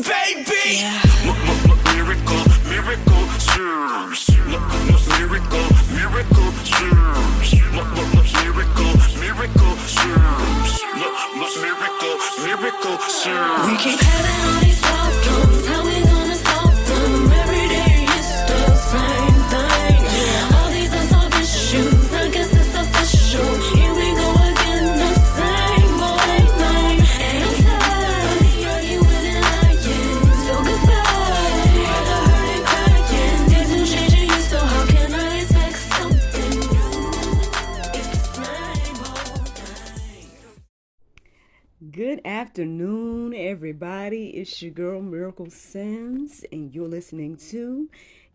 baby. Yeah. Miracle, miracle, serves. Miracle, miracle, serves. Miracle, miracle, serves. Miracle, miracle, serves. We keep having all these problems. How we gonna solve them? Every day it's the same thing. All these unsolved issues, I guess it's official. Here we go again, the same old thing. And I'm tired of the arguing and lying. So goodbye to all the hurt and crying. Things will change in you, so how can I expect something new? It's the same old thing. Good afternoon, everybody. It's your girl, Miracle Sims, and you're listening to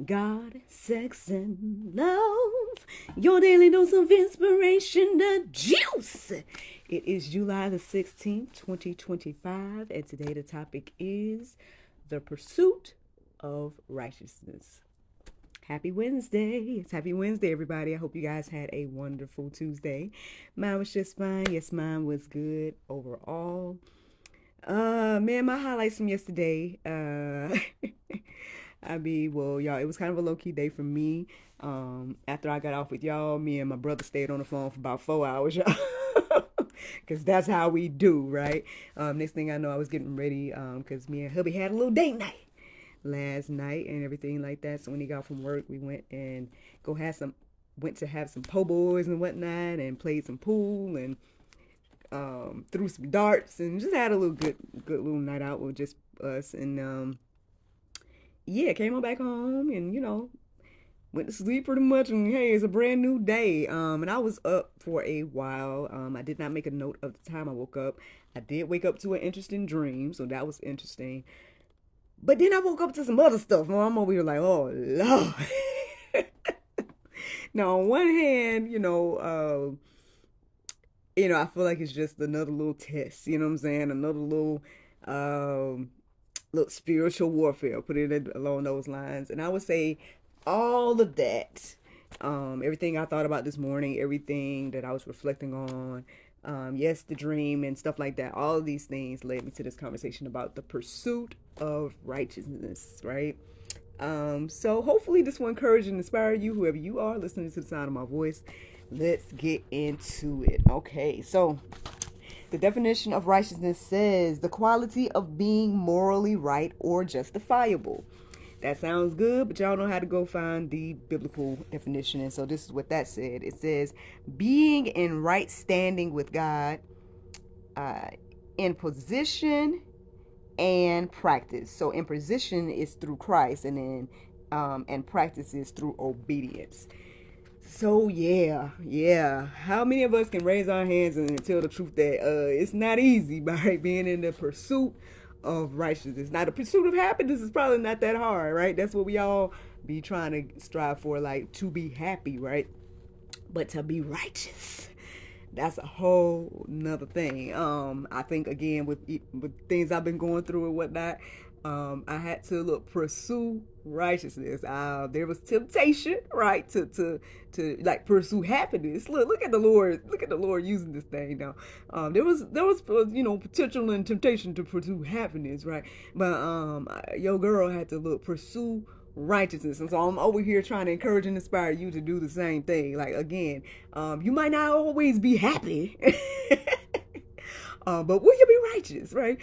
God, Sex, and Love, your daily dose of inspiration, the juice. It is July the 16th, 2025, and today the topic is the pursuit of righteousness. Happy Wednesday. It's Happy Wednesday, everybody. I hope you guys had a wonderful Tuesday. Mine was just fine. Yes, mine was good overall. Man, my highlights from yesterday. Y'all, it was kind of a low-key day for me. After I got off with y'all, me and my brother stayed on the phone for about 4 hours, y'all. Because that's how we do, right? Next thing I know, I was getting ready because me and hubby had a little date night last night and everything like that. So when he got from work, we went to have some po' boys and whatnot, and played some pool and threw some darts and just had a little good little night out with just us. And came on back home and went to sleep pretty much. And hey, it's a brand new day. And I was up for a while. I did not make a note of the time I woke up. I did wake up to an interesting dream, so that was interesting. But then I woke up to some other stuff. I'm over here like, oh, Lord. Now, on one hand, I feel like it's just another little test. You know what I'm saying? Another little spiritual warfare. Put it along those lines. And I would say all of that, everything I thought about this morning, everything that I was reflecting on, yes, the dream and stuff like that, all of these things led me to this conversation about the pursuit of righteousness, right? So hopefully this will encourage and inspire you, whoever you are listening to the sound of my voice. Let's get into it. Okay, so the definition of righteousness says the quality of being morally right or justifiable. That sounds good, but y'all know how to go find the biblical definition. And so this is what that said. It says being in right standing with God, in position and practice. So in position is through Christ, and then and practice is through obedience. So yeah. How many of us can raise our hands and tell the truth that it's not easy, right? Being in the pursuit of righteousness. Now, the pursuit of happiness is probably not that hard, right? That's what we all be trying to strive for, like to be happy, right? But to be righteous, that's a whole nother thing. I think again with things I've been going through and whatnot, I had to pursue righteousness. There was temptation, right, to like pursue happiness. Look at the Lord using this thing now. There was potential and temptation to pursue happiness, right? But your girl had to pursue righteousness. And so I'm over here trying to encourage and inspire you to do the same thing. Like, again, you might not always be happy, but will you be righteous, right?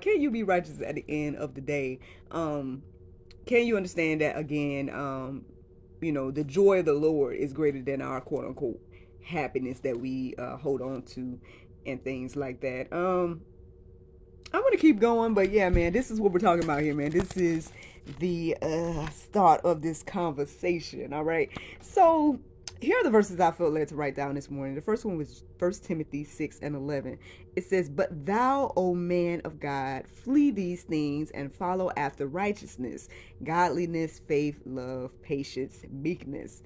Can you be righteous at the end of the day? Can you understand that, again, the joy of the Lord is greater than our quote unquote happiness that we hold on to and things like that. I'm going to keep going, but yeah, man, this is what we're talking about here, man. This is the start of this conversation, all right? So here are the verses I felt led to write down this morning. The first one was 1 Timothy 6:11. It says, "But thou, O man of God, flee these things and follow after righteousness, godliness, faith, love, patience, meekness."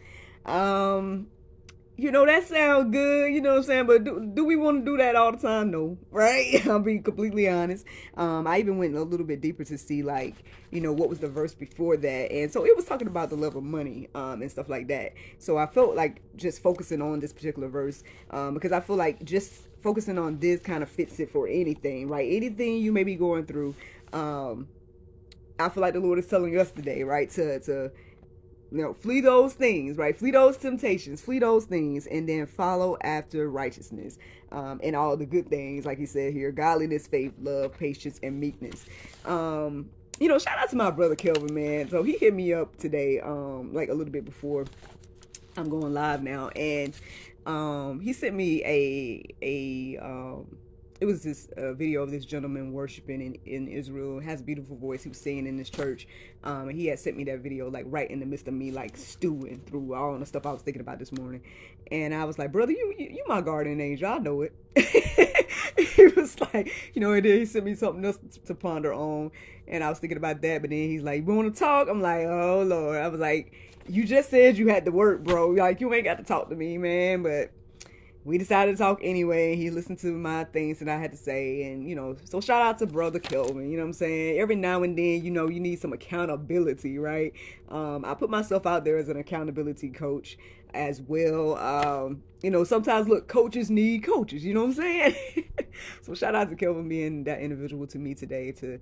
That sounds good, you know what I'm saying? But do we want to do that all the time? No, right? I'll be completely honest. I even went a little bit deeper to see, what was the verse before that. And so it was talking about the love of money and stuff like that. So I felt like just focusing on this particular verse because I feel like just focusing on this kind of fits it for anything, right? Anything you may be going through, I feel like the Lord is telling us today, right, to flee those things, right? Flee those temptations, flee those things, and then follow after righteousness, and all the good things, like he said here: godliness, faith, love, patience, and meekness. Shout out to my brother Kelvin, man. So he hit me up today, like a little bit before I'm going live now, and he sent me it was this video of this gentleman worshiping in Israel. Has a beautiful voice. He was singing in this church, and he had sent me that video like right in the midst of me like stewing through all the stuff I was thinking about this morning. And I was like, brother, you my guardian angel. I know it. He was like, and then he sent me something else to ponder on, and I was thinking about that. But then he's like, "You want to talk?" I'm like, "Oh Lord." I was like, "You just said you had to work, bro. Like, you ain't got to talk to me, man." But we decided to talk anyway. He listened to my things that I had to say. And, so shout out to brother Kelvin. You know what I'm saying? Every now and then, you need some accountability, right? I put myself out there as an accountability coach as well. Sometimes, look, coaches need coaches. You know what I'm saying? So shout out to Kelvin being that individual to me today to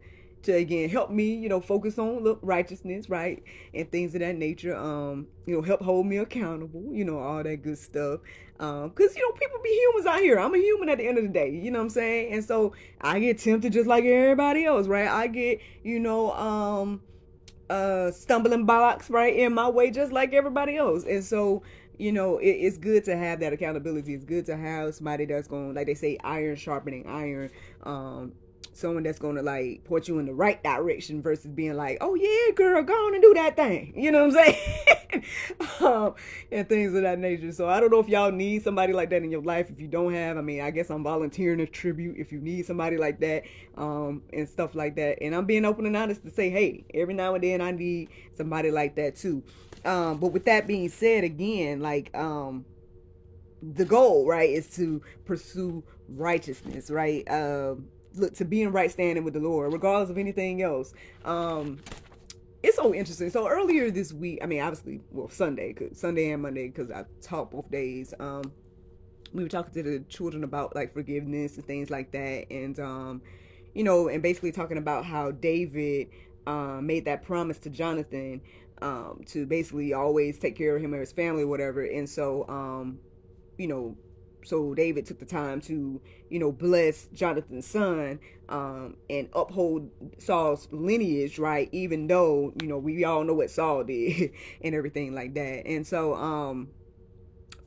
again help me, focus on righteousness, right, and things of that nature. Help hold me accountable, all that good stuff. Because people be humans out here. I'm a human at the end of the day, you know what I'm saying? And so I get tempted just like everybody else, right? I get, stumbling blocks right in my way just like everybody else. And so it's good to have that accountability. It's good to have somebody that's going, like they say, iron sharpening iron. Someone that's going to like point you in the right direction versus being like, "Oh yeah, girl, go on and do that thing." You know what I'm saying? And things of that nature. So I don't know if y'all need somebody like that in your life. If you don't have, I guess I'm volunteering a tribute if you need somebody like that, and stuff like that. And I'm being open and honest to say, hey, every now and then I need somebody like that too. But with that being said, again, like, the goal, right, is to pursue righteousness, right? Look, to be in right standing with the Lord, regardless of anything else. It's so interesting. So earlier this week, obviously, Sunday and Monday, because I taught both days. We were talking to the children about like forgiveness and things like that, and and basically talking about how David made that promise to Jonathan to basically always take care of him or his family or whatever. And so so David took the time to, bless Jonathan's son, and uphold Saul's lineage, right? Even though, we all know what Saul did and everything like that. And so,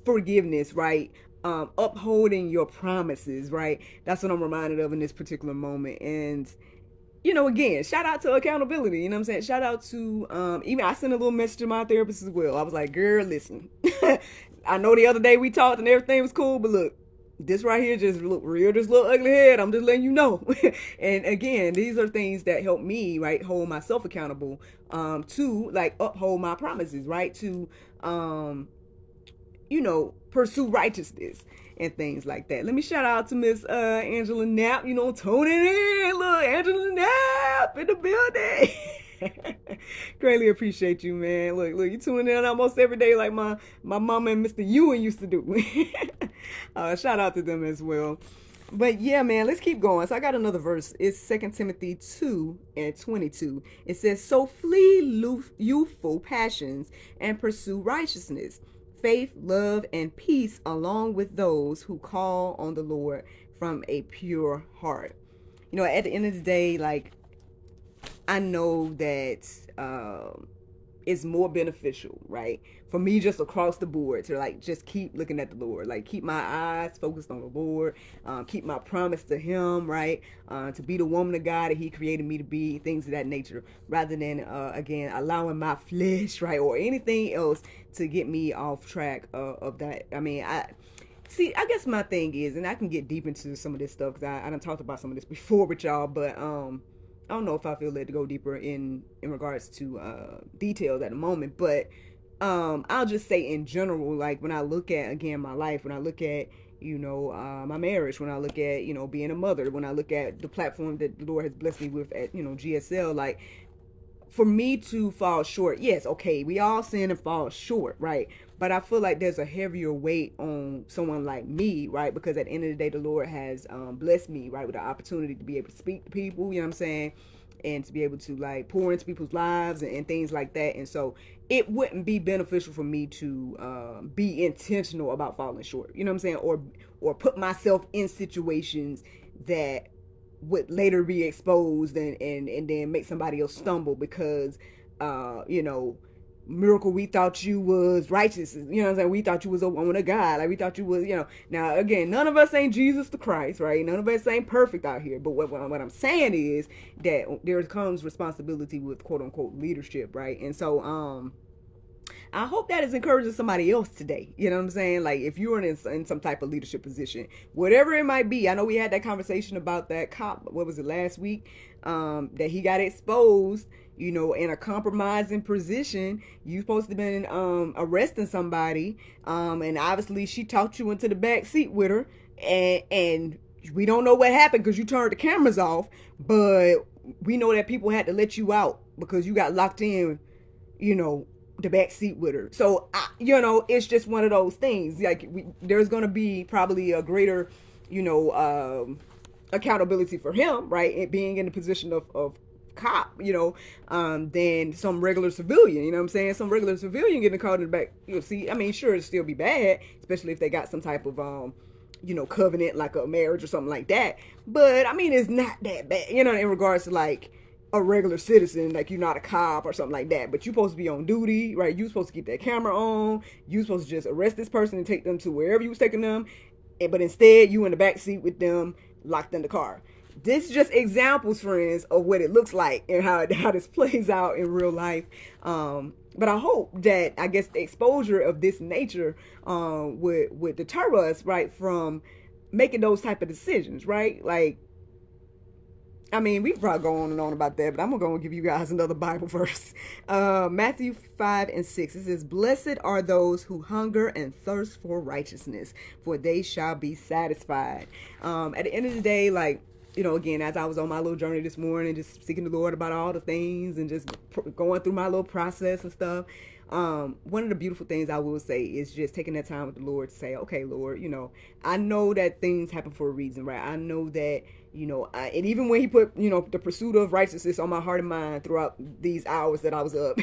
forgiveness, right? Upholding your promises, right? That's what I'm reminded of in this particular moment. And, again, shout out to accountability. You know what I'm saying? Shout out to, even I sent a little message to my therapist as well. I was like, girl, listen, I know the other day we talked and everything was cool, but look, this right here just look real, this little ugly head. I'm just letting you know. And again, these are things that help me, right, hold myself accountable, to like uphold my promises, right, to, pursue righteousness and things like that. Let me shout out to Miss Angela Knapp, tuning in. Look, Angela Knapp in the building. Greatly appreciate you, man. Look, you tuning in almost every day like my mama and Mr. Ewan used to do. Shout out to them as well. But yeah, man, let's keep going. So I got another verse. It's 2 Timothy 2:22. It says, "So flee youthful passions and pursue righteousness, faith, love, and peace, along with those who call on the Lord from a pure heart." At the end of the day, like, I know that it's more beneficial, right, for me just across the board to like just keep looking at the Lord, like keep my eyes focused on the Lord, keep my promise to Him, right, to be the woman of God that He created me to be, things of that nature, rather than again allowing my flesh, right, or anything else to get me off track of that. I guess my thing is, and I can get deep into some of this stuff because I done talked about some of this before with y'all, but I don't know if I feel led to go deeper in regards to details at the moment, but I'll just say in general, like when I look at, again, my life, when I look at, my marriage, when I look at, being a mother, when I look at the platform that the Lord has blessed me with at, GSL, like, for me to fall short, yes, okay, we all sin and fall short, right? But I feel like there's a heavier weight on someone like me, right? Because at the end of the day, the Lord has blessed me, right, with the opportunity to be able to speak to people, you know what I'm saying? and to be able to like pour into people's lives and things like that. And so it wouldn't be beneficial for me to be intentional about falling short, you know what I'm saying, or put myself in situations that would later be exposed and then make somebody else stumble because Miracle, we thought you was righteous, you know what I'm saying, we thought you was a woman of God, like we thought you was, now again, none of us ain't Jesus the Christ, right? None of us ain't perfect out here, but what I'm saying is that there comes responsibility with quote unquote leadership, right? And so I hope that is encouraging somebody else today. You know what I'm saying? Like if you're in some type of leadership position, whatever it might be. I know we had that conversation about that cop, what was it, last week, that he got exposed, in a compromising position. You supposed to have been arresting somebody. And obviously she talked you into the back seat with her, and we don't know what happened because you turned the cameras off, but we know that people had to let you out because you got locked in, the back seat with her. So it's just one of those things. Like there's gonna be probably a greater accountability for him, right, it being in the position of cop, than some regular civilian. You know what I'm saying? Some regular civilian getting caught in the back. See, I mean, sure, it'll still be bad, especially if they got some type of covenant like a marriage or something like that. But I mean, it's not that bad, in regards to like a regular citizen, like you're not a cop or something like that, but you're supposed to be on duty, right? You're supposed to keep that camera on. You're supposed to just arrest this person and take them to wherever you was taking them, but instead you in the back seat with them, locked in the car. This is just examples, friends, of what it looks like and how this plays out in real life. But I hope that, I guess, the exposure of this nature would deter us, right, from making those type of decisions, right? Like, I mean, we can probably go on and on about that, but I'm going to give you guys another Bible verse. Matthew 5:6. It says, "Blessed are those who hunger and thirst for righteousness, for they shall be satisfied." At the end of the day, like, again, as I was on my little journey this morning, just seeking the Lord about all the things and just going through my little process and stuff. One of the beautiful things I will say is just taking that time with the Lord to say, okay, Lord, I know that things happen for a reason, right? I know that, and even when he put, the pursuit of righteousness on my heart and mind throughout these hours that I was up,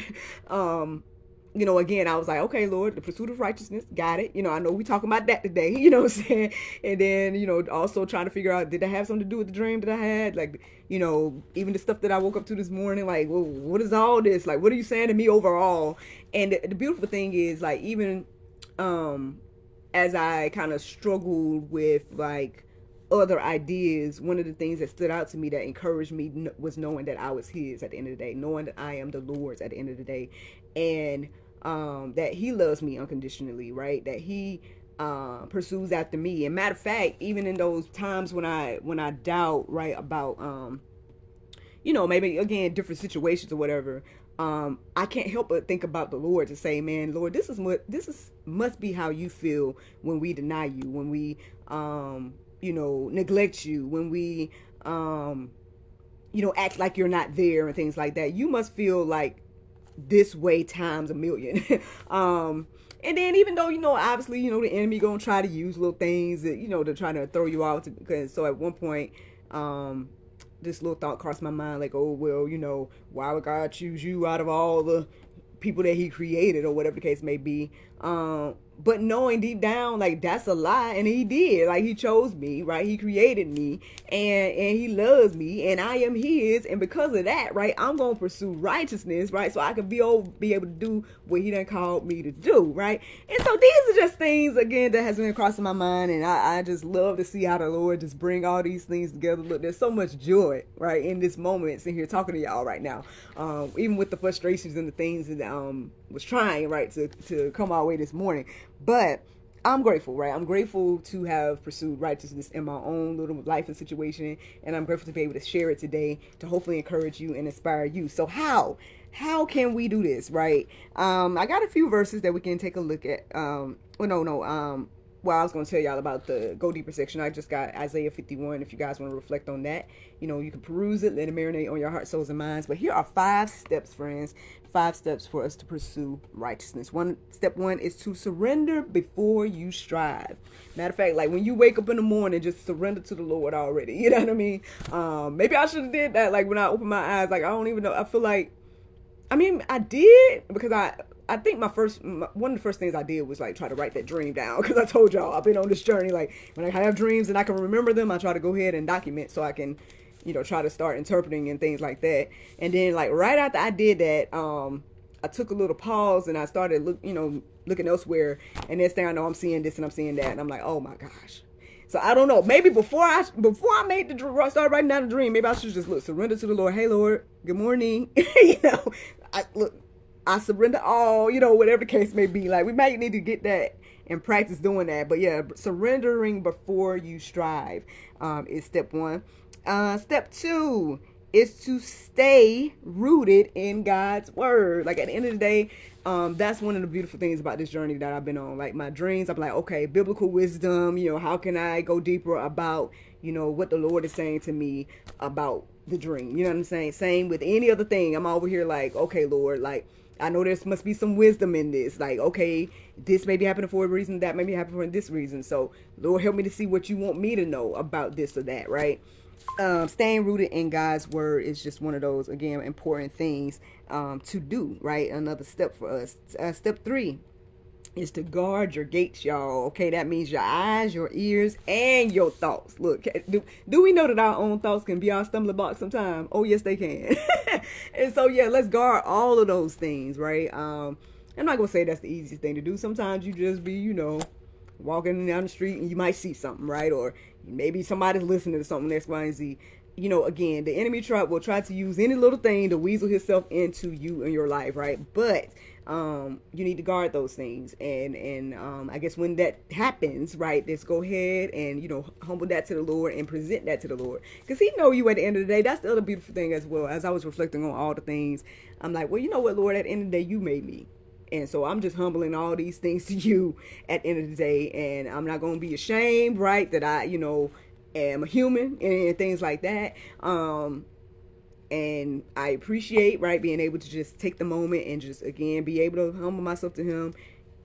again, I was like, okay, Lord, the pursuit of righteousness, got it. I know we talking about that today, what I'm saying? And then, also trying to figure out, did that have something to do with the dream that I had? Like, even the stuff that I woke up to this morning, like, well, what is all this? Like, what are you saying to me overall? And the beautiful thing is, like, even as I kind of struggled with, like, other ideas, one of the things that stood out to me that encouraged me was knowing that I was his at the end of the day, knowing that I am the Lord's at the end of the day, and that he loves me unconditionally, right? That he pursues after me. And matter of fact, even in those times when I doubt, right, about maybe again different situations or whatever, I can't help but think about the Lord to say, man, Lord, this must be how you feel when we deny you, when we neglect you, when we act like you're not there and things like that. You must feel like this way times a million. And then even though, obviously, the enemy gonna try to use little things that, to try to throw you out, because so at one point, this little thought crossed my mind, like, oh, well, why would God choose you out of all the people that he created, or whatever the case may be? But knowing deep down, like, that's a lie, and he did. Like, he chose me, right? He created me, and he loves me, and I am his, and because of that, right, I'm gonna pursue righteousness, right, so I can be able to do what he done called me to do, right? And so these are just things, again, that has been crossing my mind, and I just love to see how the Lord just bring all these things together. Look, there's so much joy, right, in this moment, sitting here talking to y'all right now, even with the frustrations and the things that was trying, right, to come our way this morning. But I'm grateful, right? I'm grateful to have pursued righteousness in my own little life and situation, and I'm grateful to be able to share it today to hopefully encourage you and inspire you. So how can we do this, right? I got a few verses that we can take a look at. well, I was going to tell y'all about the Go Deeper section. I just got Isaiah 51. If you guys want to reflect on that, you can peruse it, let it marinate on your heart, souls, and minds. But here are 5 steps, friends. 5 steps for us to pursue righteousness. Step 1 is to surrender before you strive. Matter of fact, like when you wake up in the morning, just surrender to the Lord already. You know what I mean? Maybe I should have did that. Like when I opened my eyes, like I don't even know. I feel like, I did, because I think one of the first things I did was like try to write that dream down, because I told y'all I've been on this journey. Like when I have dreams and I can remember them, I try to go ahead and document so I can, try to start interpreting and things like that. And then like right after I did that, I took a little pause and I started looking elsewhere. And next thing I know, I'm seeing this and I'm seeing that, and I'm like, oh my gosh. So I don't know. Maybe before I made start writing down the dream, maybe I should just surrender to the Lord. Hey Lord, good morning. I surrender all, whatever the case may be. Like we might need to get that and practice doing that. But yeah, surrendering before you strive is step 1. Step 2 is to stay rooted in God's word. Like at the end of the day, that's one of the beautiful things about this journey that I've been on. Like my dreams, I'm like, okay, biblical wisdom, how can I go deeper about, what the Lord is saying to me about the dream? You know what I'm saying? Same with any other thing. I'm over here like, okay, Lord, like I know there must be some wisdom in this. Like, okay, this may be happening for a reason, that may be happening for this reason. So Lord, help me to see what you want me to know about this or that, right? Staying rooted in God's word is just one of those, again, important things to do, right? Another step for us. Step 3 is to guard your gates, y'all. Okay, that means your eyes, your ears, and your thoughts. Look, do we know that our own thoughts can be our stumbling block sometimes? Oh, yes, they can. And so, yeah, let's guard all of those things, right? I'm not going to say that's the easiest thing to do. Sometimes you just be, walking down the street and you might see something, right? Or maybe somebody's listening to something, X, Y, and Z. Again, the enemy will try to use any little thing to weasel himself into you and your life, right? But you need to guard those things. And I guess when that happens, right, let's go ahead and, humble that to the Lord and present that to the Lord. Because he know you at the end of the day. That's the other beautiful thing as well. As I was reflecting on all the things, I'm like, well, you know what, Lord, at the end of the day, you made me. And so I'm just humbling all these things to you at the end of the day. And I'm not going to be ashamed, right, that I, am a human and things like that. And I appreciate, right, being able to just take the moment and just, again, be able to humble myself to him,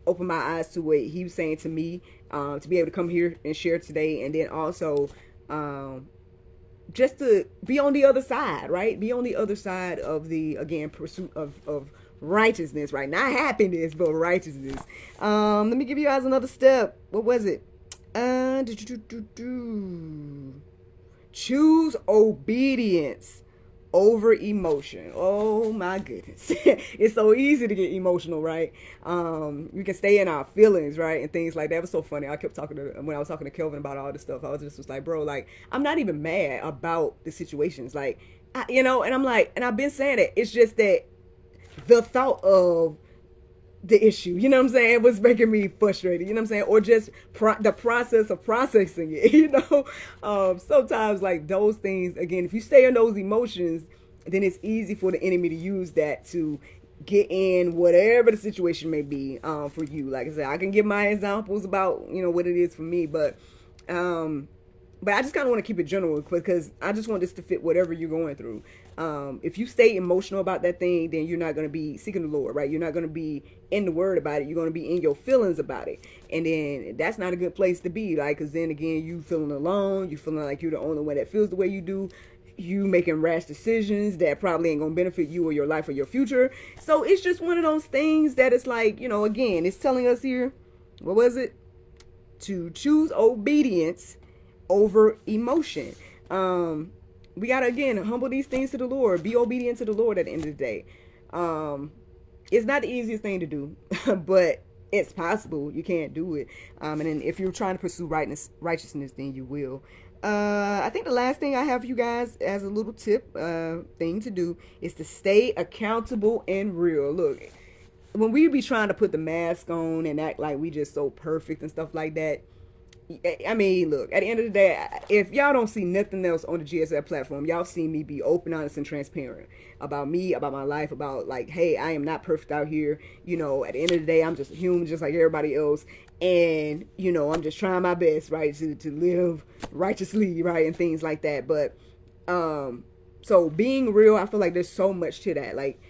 open my eyes to what he was saying to me, to be able to come here and share today. And then also just to be on the other side, right? Be on the other side of the, again, pursuit of righteousness, right? Not happiness, but righteousness. Let me give you guys another step. What was it? Choose obedience over emotion. Oh my goodness. It's so easy to get emotional, right? We can stay in our feelings, right? And things like that. It was so funny. I kept talking when I was talking to Kelvin about all this stuff. I was like, bro, like, I'm not even mad about the situations. Like, and I'm like, and I've been saying it. It's just that the thought of the issue, what I'm saying, was making me frustrated, what I'm saying, or just the process of processing it, sometimes like those things, again, if you stay in those emotions, then it's easy for the enemy to use that to get in whatever the situation may be for you. Like I said, I can give my examples about, what it is for me, but I just kind of want to keep it general because I just want this to fit whatever you're going through. If you stay emotional about that thing, then you're not going to be seeking the Lord, right? You're not going to be in the word about it. You're going to be in your feelings about it. And then that's not a good place to be, like, because then again, you feeling alone. You feeling like you're the only one that feels the way you do. You making rash decisions that probably ain't going to benefit you or your life or your future. So it's just one of those things that it's like, again, it's telling us here, what was it? To choose obedience over emotion. We gotta, again, humble these things to the Lord. Be obedient to the Lord at the end of the day. It's not the easiest thing to do, but it's possible. You can't do it. And then if you're trying to pursue righteousness, then you will. I think the last thing I have for you guys as a little tip thing to do is to stay accountable and real. Look, when we be trying to put the mask on and act like we just so perfect and stuff like that, I mean, look, at the end of the day, if y'all don't see nothing else on the GSF platform, y'all see me be open, honest, and transparent about me, about my life, about like, hey, I am not perfect out here. You know, at the end of the day, I'm just a human, just like everybody else. And, you know, I'm just trying my best, right, to live righteously, right, and things like that. But, so being real, I feel like there's so much to that. Like,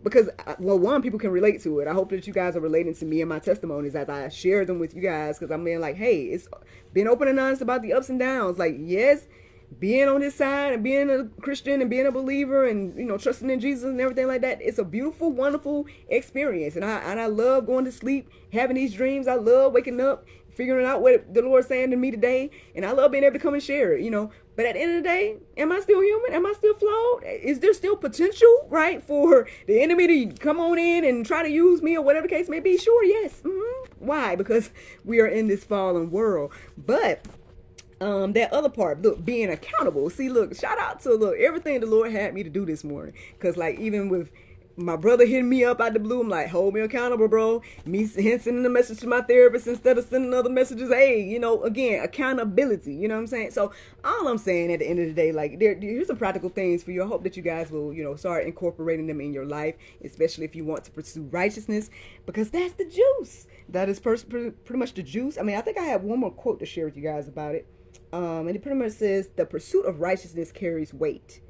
because, well, one, people can relate to it. I hope that you guys are relating to me and my testimonies as I share them with you guys, because I'm being like, hey, it's been open and honest about the ups and downs. Like, yes, being on this side and being a Christian and being a believer and, you know, trusting in Jesus and everything like that, it's a beautiful, wonderful experience. And I love going to sleep, having these dreams. I love waking up, figuring out what the Lord's saying to me today. And I love being able to come and share it, you know. But at the end of the day, am I still human? Am I still flawed? Is there still potential, right, for the enemy to come on in and try to use me or whatever the case may be? Sure, yes. Why? Because we are in this fallen world. But that other part, look, being accountable. See, look, shout out to, look, everything the Lord had me to do this morning. Because, like, even with my brother hitting me up out the blue, I'm like, hold me accountable, bro. Me sending a message to my therapist instead of sending other messages. Hey, you know, again, accountability. You know what I'm saying? So all I'm saying at the end of the day, like, here's some practical things for you. I hope that you guys will, you know, start incorporating them in your life, especially if you want to pursue righteousness, because that's the juice. That is pretty much the juice. I mean, I think I have one more quote to share with you guys about it. And it pretty much says, the pursuit of righteousness carries weight.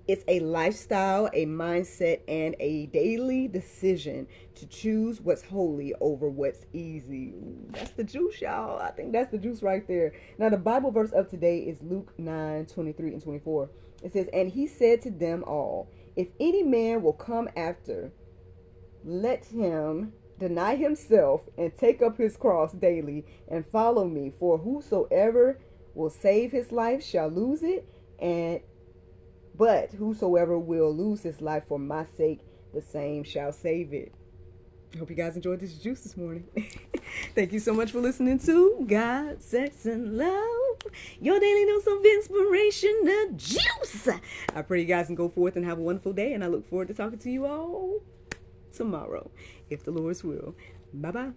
It's a lifestyle, a mindset, and a daily decision to choose what's holy over what's easy. Ooh, that's the juice, y'all. I think that's the juice right there. Now, the Bible verse of today is Luke 9:23 and 24. It says, and he said to them all, if any man will come after, let him deny himself and take up his cross daily and follow me. For whosoever will save his life shall lose it, but whosoever will lose his life for my sake, the same shall save it. I hope you guys enjoyed this juice this morning. Thank you so much for listening to God, Sex, and Love, your daily dose of inspiration, the juice. I pray you guys can go forth and have a wonderful day, and I look forward to talking to you all tomorrow, if the Lord's will. Bye-bye.